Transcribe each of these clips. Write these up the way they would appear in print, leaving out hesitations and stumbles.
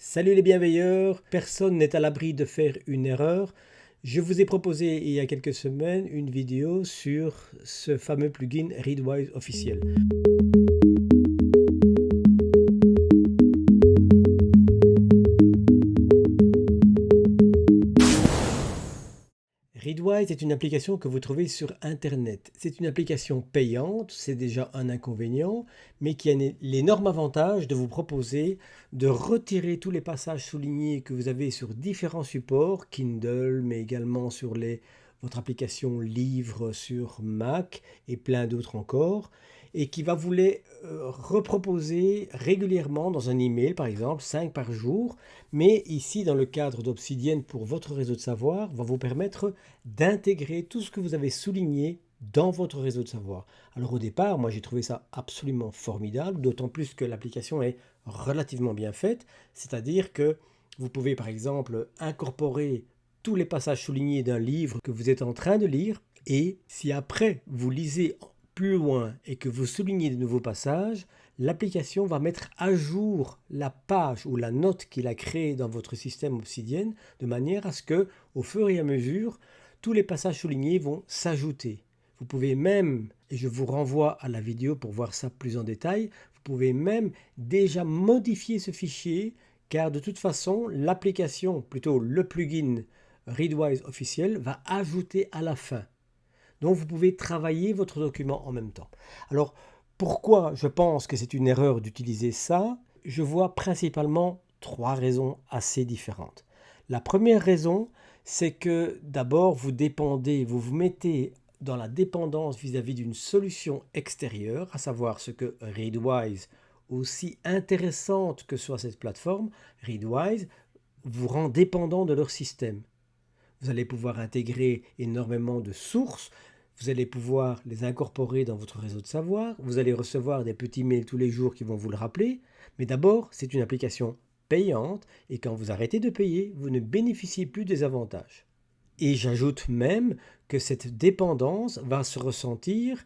Salut les bienveilleurs, personne n'est à l'abri de faire une erreur. Je vous ai proposé il y a quelques semaines une vidéo sur ce fameux plugin Readwise officiel. Readwise est une application que vous trouvez sur Internet. C'est une application payante, c'est déjà un inconvénient, mais qui a l'énorme avantage de vous proposer de retirer tous les passages soulignés que vous avez sur différents supports, Kindle, mais également sur votre application Livre sur Mac et plein d'autres encore, et qui va vous les reproposer régulièrement dans un email, par exemple, 5 par jour, mais ici, dans le cadre d'Obsidian pour votre réseau de savoir, va vous permettre d'intégrer tout ce que vous avez souligné dans votre réseau de savoir. Alors au départ, moi j'ai trouvé ça absolument formidable, d'autant plus que l'application est relativement bien faite, c'est-à-dire que vous pouvez par exemple incorporer tous les passages soulignés d'un livre que vous êtes en train de lire, et si après vous lisez plus loin et que vous soulignez de nouveaux passages, l'application va mettre à jour la page ou la note qu'il a créée dans votre système Obsidian de manière à ce que, au fur et à mesure, tous les passages soulignés vont s'ajouter. Vous pouvez même, et je vous renvoie à la vidéo pour voir ça plus en détail, vous pouvez même déjà modifier ce fichier car de toute façon, l'application, plutôt le plugin Readwise officiel, va ajouter à la fin. Donc vous pouvez travailler votre document en même temps. Alors pourquoi je pense que c'est une erreur d'utiliser ça? Je vois principalement trois raisons assez différentes. La première raison, c'est que d'abord vous dépendez, vous vous mettez dans la dépendance vis-à-vis d'une solution extérieure, à savoir ce que Readwise, aussi intéressante que soit cette plateforme, Readwise vous rend dépendant de leur système. Vous allez pouvoir intégrer énormément de sources, vous allez pouvoir les incorporer dans votre réseau de savoir, vous allez recevoir des petits mails tous les jours qui vont vous le rappeler, mais d'abord, c'est une application payante et quand vous arrêtez de payer, vous ne bénéficiez plus des avantages. Et j'ajoute même que cette dépendance va se ressentir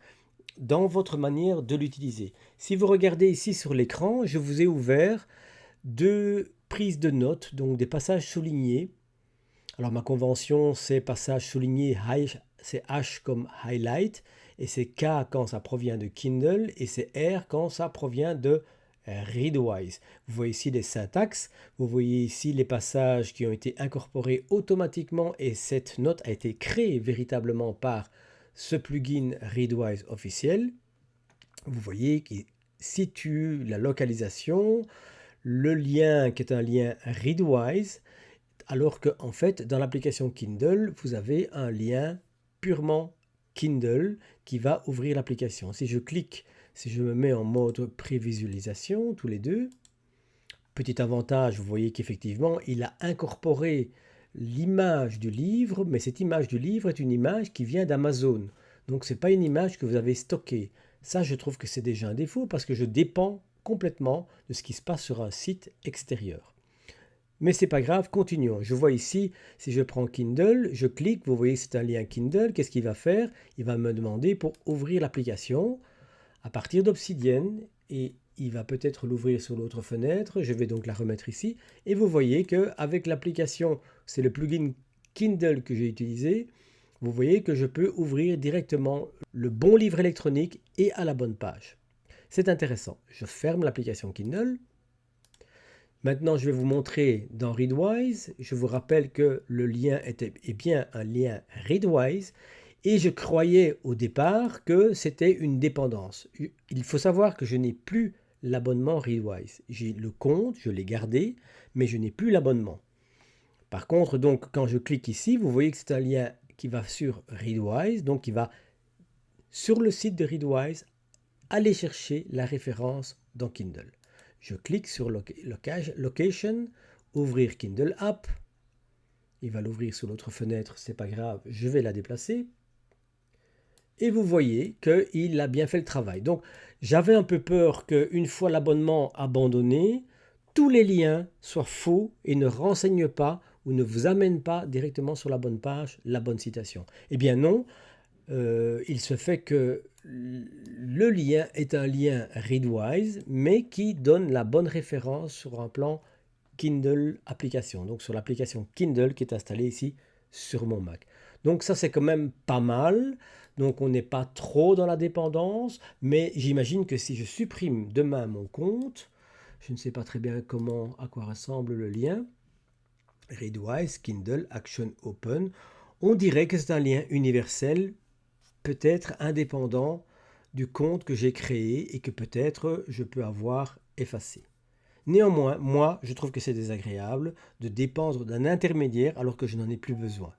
dans votre manière de l'utiliser. Si vous regardez ici sur l'écran, je vous ai ouvert deux prises de notes, donc des passages soulignés. Alors ma convention, c'est passage souligné, c'est H comme highlight, et c'est K quand ça provient de Kindle, et c'est R quand ça provient de Readwise. Vous voyez ici les syntaxes, vous voyez ici les passages qui ont été incorporés automatiquement, et cette note a été créée véritablement par ce plugin Readwise officiel. Vous voyez qu'il situe la localisation, le lien qui est un lien Readwise, alors qu'en fait, dans l'application Kindle, vous avez un lien purement Kindle qui va ouvrir l'application. Si je clique, si je me mets en mode prévisualisation, tous les deux, petit avantage, vous voyez qu'effectivement, il a incorporé l'image du livre, mais cette image du livre est une image qui vient d'Amazon. Donc, ce n'est pas une image que vous avez stockée. Ça, je trouve que c'est déjà un défaut parce que je dépends complètement de ce qui se passe sur un site extérieur. Mais c'est pas grave, continuons. Je vois ici, si je prends Kindle, je clique, vous voyez que c'est un lien Kindle. Qu'est-ce qu'il va faire? Il va me demander pour ouvrir l'application à partir d'Obsidian et il va peut-être l'ouvrir sur l'autre fenêtre. Je vais donc la remettre ici. Et vous voyez qu'avec l'application, c'est le plugin Kindle que j'ai utilisé, vous voyez que je peux ouvrir directement le bon livre électronique et à la bonne page. C'est intéressant. Je ferme l'application Kindle. Maintenant, je vais vous montrer dans Readwise. Je vous rappelle que le lien est bien un lien Readwise et je croyais au départ que c'était une dépendance. Il faut savoir que je n'ai plus l'abonnement Readwise. J'ai le compte, je l'ai gardé, mais je n'ai plus l'abonnement. Par contre, donc, quand je clique ici, vous voyez que c'est un lien qui va sur Readwise, donc qui va sur le site de Readwise aller chercher la référence dans Kindle. Je clique sur Location, ouvrir Kindle App. Il va l'ouvrir sur l'autre fenêtre, c'est pas grave, je vais la déplacer. Et vous voyez qu'il a bien fait le travail. Donc j'avais un peu peur qu'une fois l'abonnement abandonné, tous les liens soient faux et ne renseignent pas ou ne vous amènent pas directement sur la bonne page, la bonne citation. Eh bien non, il se fait que le lien est un lien Readwise, mais qui donne la bonne référence sur un plan Kindle application, donc sur l'application Kindle qui est installée ici sur mon Mac. Donc ça c'est quand même pas mal, donc on n'est pas trop dans la dépendance, mais j'imagine que si je supprime demain mon compte, je ne sais pas très bien à quoi ressemble le lien, Readwise, Kindle, Action Open, on dirait que c'est un lien universel, peut-être indépendant du compte que j'ai créé et que peut-être je peux avoir effacé. Néanmoins, moi, je trouve que c'est désagréable de dépendre d'un intermédiaire alors que je n'en ai plus besoin.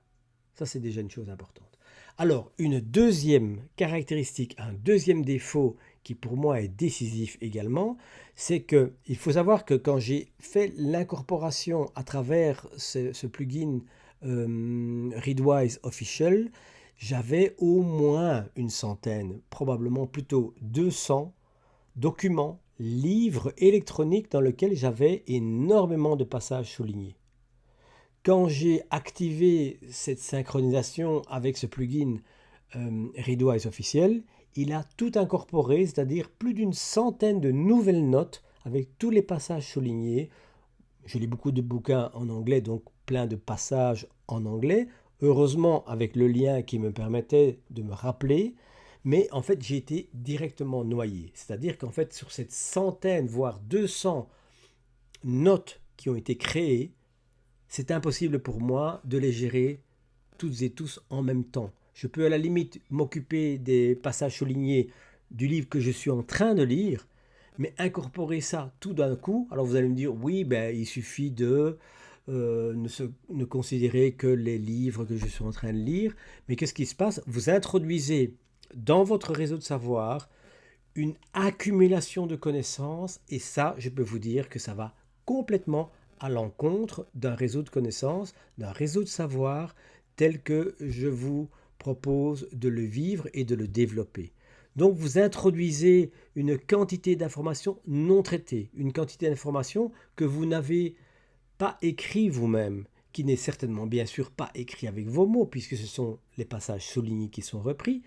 Ça, c'est déjà une chose importante. Alors, une deuxième caractéristique, un deuxième défaut qui pour moi est décisif également, c'est qu'il faut savoir que quand j'ai fait l'incorporation à travers ce plugin Readwise Official, j'avais au moins une centaine, probablement plutôt 200 documents, livres électroniques dans lesquels j'avais énormément de passages soulignés. Quand j'ai activé cette synchronisation avec ce plugin Readwise officiel, il a tout incorporé, c'est-à-dire plus d'une centaine de nouvelles notes avec tous les passages soulignés. Je lis beaucoup de bouquins en anglais, donc plein de passages en anglais. Heureusement, avec le lien qui me permettait de me rappeler, mais en fait, j'ai été directement noyé. C'est-à-dire qu'en fait, sur cette centaine, voire 200 notes qui ont été créées, c'est impossible pour moi de les gérer toutes et tous en même temps. Je peux à la limite m'occuper des passages soulignés du livre que je suis en train de lire, mais incorporer ça tout d'un coup, alors vous allez me dire, oui, ben, il suffit de ne considérer que les livres que je suis en train de lire, mais qu'est-ce qui se passe? Vous introduisez dans votre réseau de savoir une accumulation de connaissances, et ça, je peux vous dire que ça va complètement à l'encontre d'un réseau de connaissances, d'un réseau de savoir tel que je vous propose de le vivre et de le développer. Donc vous introduisez une quantité d'informations non traitées, une quantité d'informations que vous n'avez pas écrit vous-même, qui n'est certainement bien sûr pas écrit avec vos mots, puisque ce sont les passages soulignés qui sont repris,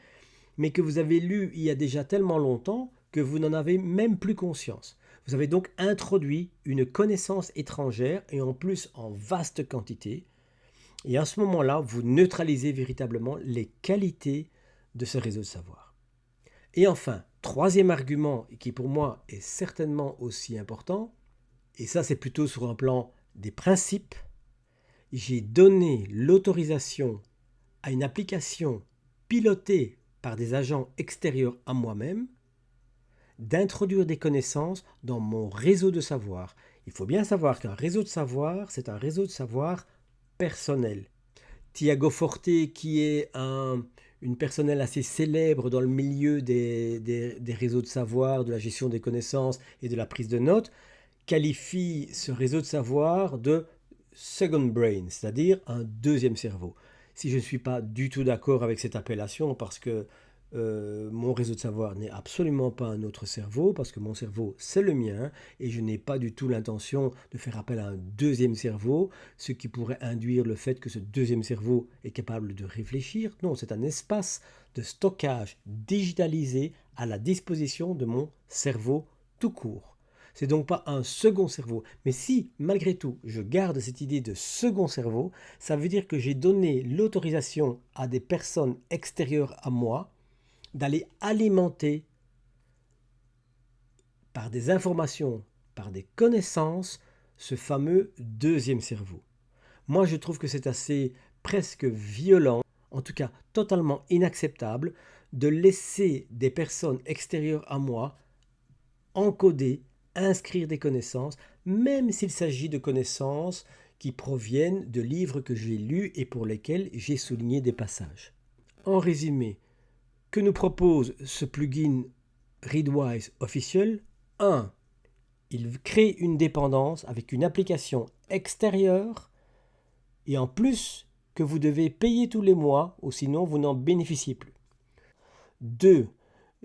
mais que vous avez lu il y a déjà tellement longtemps que vous n'en avez même plus conscience. Vous avez donc introduit une connaissance étrangère et en plus en vaste quantité. Et à ce moment-là, vous neutralisez véritablement les qualités de ce réseau de savoir. Et enfin, troisième argument qui pour moi est certainement aussi important, et ça c'est plutôt sur un plan des principes, j'ai donné l'autorisation à une application pilotée par des agents extérieurs à moi-même d'introduire des connaissances dans mon réseau de savoir. Il faut bien savoir qu'un réseau de savoir, c'est un réseau de savoir personnel. Tiago Forte, qui est une personnelle assez célèbre dans le milieu des réseaux de savoir, de la gestion des connaissances et de la prise de notes, qualifie ce réseau de savoir de second brain, c'est-à-dire un deuxième cerveau. Si je ne suis pas du tout d'accord avec cette appellation, parce que mon réseau de savoir n'est absolument pas un autre cerveau, parce que mon cerveau c'est le mien, et je n'ai pas du tout l'intention de faire appel à un deuxième cerveau, ce qui pourrait induire le fait que ce deuxième cerveau est capable de réfléchir. Non, c'est un espace de stockage digitalisé à la disposition de mon cerveau tout court. C'est donc pas un second cerveau. Mais si, malgré tout, je garde cette idée de second cerveau, ça veut dire que j'ai donné l'autorisation à des personnes extérieures à moi d'aller alimenter par des informations, par des connaissances, ce fameux deuxième cerveau. Moi, je trouve que c'est assez presque violent, en tout cas totalement inacceptable, de laisser des personnes extérieures à moi encoder, inscrire des connaissances, même s'il s'agit de connaissances qui proviennent de livres que j'ai lus et pour lesquels j'ai souligné des passages. En résumé, que nous propose ce plugin Readwise Official? 1. Il crée une dépendance avec une application extérieure et en plus que vous devez payer tous les mois ou sinon vous n'en bénéficiez plus. 2.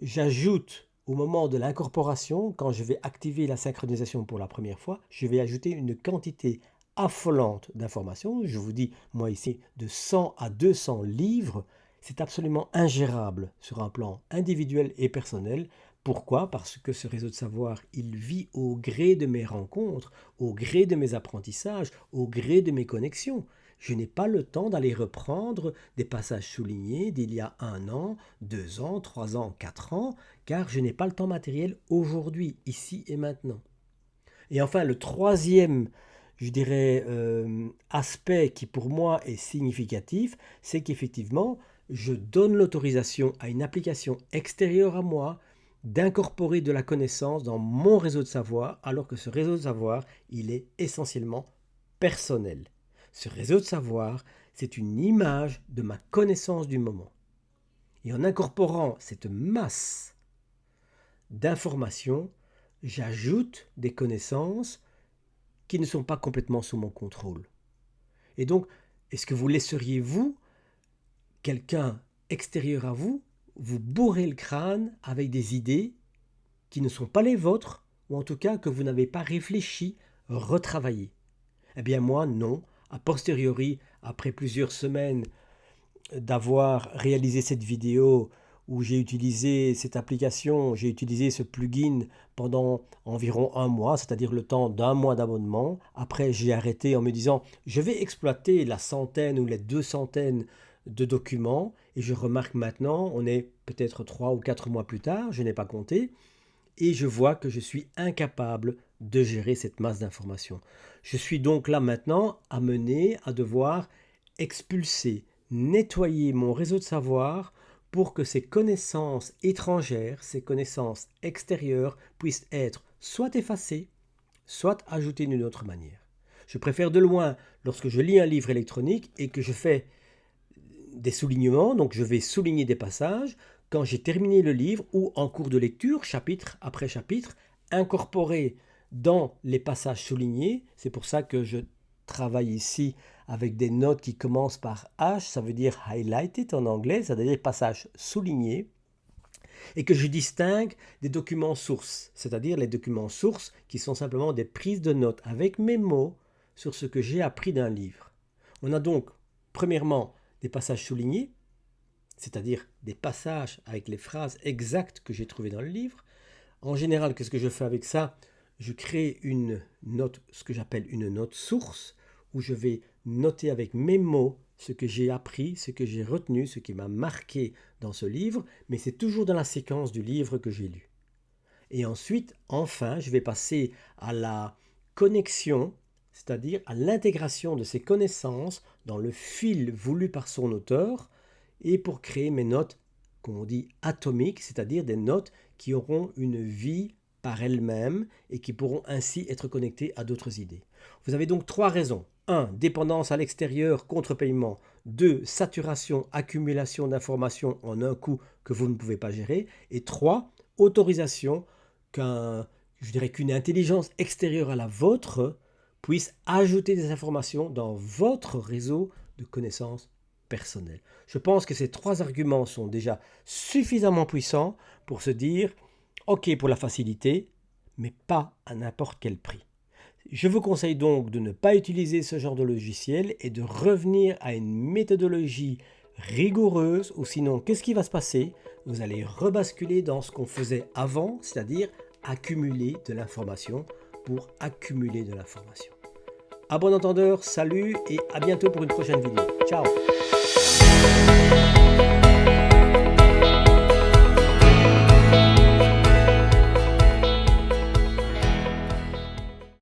J'ajoute au moment de l'incorporation, quand je vais activer la synchronisation pour la première fois, je vais ajouter une quantité affolante d'informations. Je vous dis, moi ici, de 100 à 200 livres. C'est absolument ingérable sur un plan individuel et personnel Pourquoi? Parce que ce réseau de savoir, il vit au gré de mes rencontres, au gré de mes apprentissages, au gré de mes connexions. Je n'ai pas le temps d'aller reprendre des passages soulignés d'il y a 1 an, 2 ans, 3 ans, 4 ans, car je n'ai pas le temps matériel aujourd'hui, ici et maintenant. Et enfin, le troisième, je dirais, aspect qui pour moi est significatif, c'est qu'effectivement, je donne l'autorisation à une application extérieure à moi d'incorporer de la connaissance dans mon réseau de savoir, alors que ce réseau de savoir, il est essentiellement personnel. Ce réseau de savoir, c'est une image de ma connaissance du moment. Et en incorporant cette masse d'informations, j'ajoute des connaissances qui ne sont pas complètement sous mon contrôle. Et donc, est-ce que vous laisseriez, vous, quelqu'un extérieur à vous, vous bourrer le crâne avec des idées qui ne sont pas les vôtres, ou en tout cas que vous n'avez pas réfléchi, retravaillé? Eh bien moi, non. A posteriori, après plusieurs semaines d'avoir réalisé cette vidéo où j'ai utilisé cette application, j'ai utilisé ce plugin pendant environ 1 mois, c'est-à-dire le temps d'1 mois d'abonnement. Après, j'ai arrêté en me disant, je vais exploiter la centaine ou les 200 de documents. Et je remarque maintenant, on est peut-être 3 ou 4 mois plus tard, je n'ai pas compté, et je vois que je suis incapable de gérer cette masse d'informations. Je suis donc là maintenant amené à devoir expulser, nettoyer mon réseau de savoir pour que ces connaissances étrangères, ces connaissances extérieures puissent être soit effacées, soit ajoutées d'une autre manière. Je préfère de loin, lorsque je lis un livre électronique et que je fais des soulignements, donc je vais souligner des passages, quand j'ai terminé le livre ou en cours de lecture, chapitre après chapitre, incorporer dans les passages soulignés, c'est pour ça que je travaille ici avec des notes qui commencent par H, ça veut dire highlighted en anglais, c'est-à-dire passages soulignés, et que je distingue des documents sources, c'est-à-dire les documents sources qui sont simplement des prises de notes avec mes mots sur ce que j'ai appris d'un livre. On a donc, premièrement, des passages soulignés, c'est-à-dire des passages avec les phrases exactes que j'ai trouvées dans le livre. En général, qu'est-ce que je fais avec ça? Je crée une note, ce que j'appelle une note source, où je vais noter avec mes mots ce que j'ai appris, ce que j'ai retenu, ce qui m'a marqué dans ce livre, mais c'est toujours dans la séquence du livre que j'ai lu. Et ensuite, enfin, je vais passer à la connexion, c'est-à-dire à l'intégration de ces connaissances dans le fil voulu par son auteur, et pour créer mes notes, comme on dit, atomiques, c'est-à-dire des notes qui auront une vie par elles-mêmes et qui pourront ainsi être connectées à d'autres idées. Vous avez donc 3 raisons. 1. Dépendance à l'extérieur, contre-paiement. 2. Saturation, accumulation d'informations en un coup que vous ne pouvez pas gérer. Et 3. Autorisation qu'une intelligence extérieure à la vôtre puisse ajouter des informations dans votre réseau de connaissances personnelles. Je pense que ces 3 arguments sont déjà suffisamment puissants pour se dire « Ok pour la facilité, mais pas à n'importe quel prix ». Je vous conseille donc de ne pas utiliser ce genre de logiciel et de revenir à une méthodologie rigoureuse, ou sinon, qu'est-ce qui va se passer? Vous allez rebasculer dans ce qu'on faisait avant, c'est-à-dire accumuler de l'information pour accumuler de l'information. À bon entendeur, salut et à bientôt pour une prochaine vidéo. Ciao!